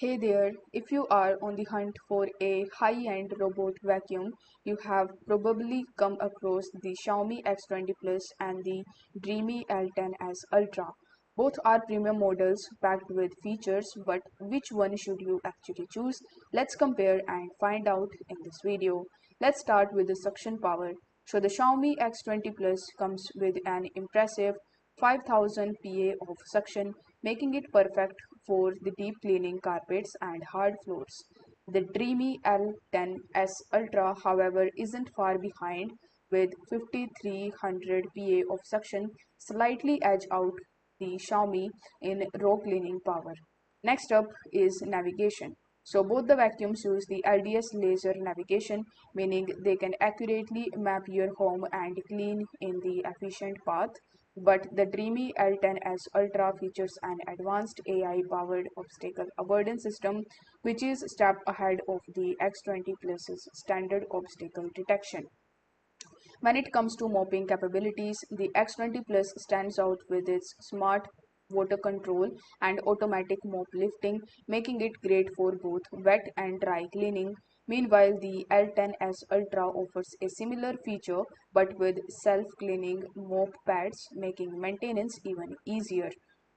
Hey there, if you are on the hunt for a high-end robot vacuum, you have probably come across the Xiaomi X20 Plus and the Dreame L10s Ultra. Both are premium models packed with features, but which one should you actually choose? Let's compare and find out in this video. Let's start with the suction power. So the Xiaomi X20 Plus comes with an impressive 5000 PA of suction, making it perfect for the deep cleaning carpets and hard floors. The Dreame L10s Ultra, however, isn't far behind with 5300 PA of suction, slightly edge out the Xiaomi in raw cleaning power. Next up is navigation. So both the vacuums use the LDS laser navigation, meaning they can accurately map your home and clean in the efficient path. But the Dreame L10s Ultra features an advanced AI-powered obstacle avoidance system, which is a step ahead of the X20 Plus's standard obstacle detection. When it comes to mopping capabilities, the X20 Plus stands out with its smart water control and automatic mop lifting, making it great for both wet and dry cleaning. Meanwhile, the L10s Ultra offers a similar feature but with self-cleaning mop pads, making maintenance even easier.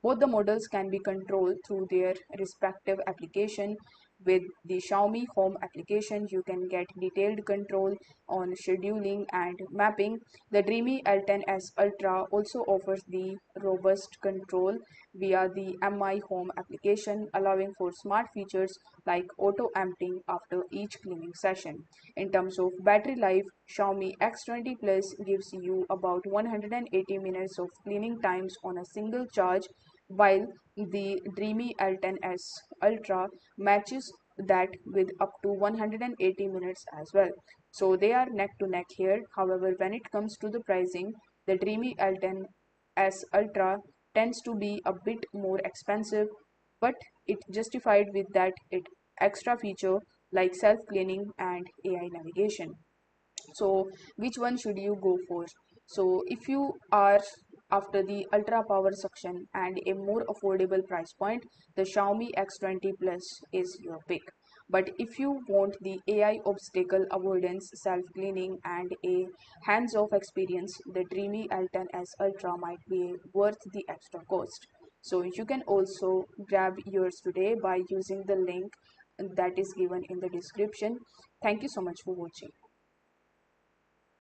Both the models can be controlled through their respective application. With the Xiaomi Home application, you can get detailed control on scheduling and mapping. The Dreame L10s Ultra also offers the robust control via the Mi Home application, allowing for smart features like auto emptying after each cleaning session. In terms of battery life, Xiaomi X20 Plus gives you about 180 minutes of cleaning times on a single charge, while the Dreame L10s Ultra matches that with up to 180 minutes as well. So they are neck to neck here. However, when it comes to the pricing, the Dreame L10s Ultra tends to be a bit more expensive, but it justified with that it extra feature like self-cleaning and AI navigation. So which one should you go for? So if you are after the ultra power suction and a more affordable price point, the Xiaomi X20 Plus is your pick. But if you want the AI obstacle avoidance, self-cleaning and a hands-off experience, the Dreamy L10s Ultra might be worth the extra cost. So you can also grab yours today by using the link that is given in the description. Thank you so much for watching.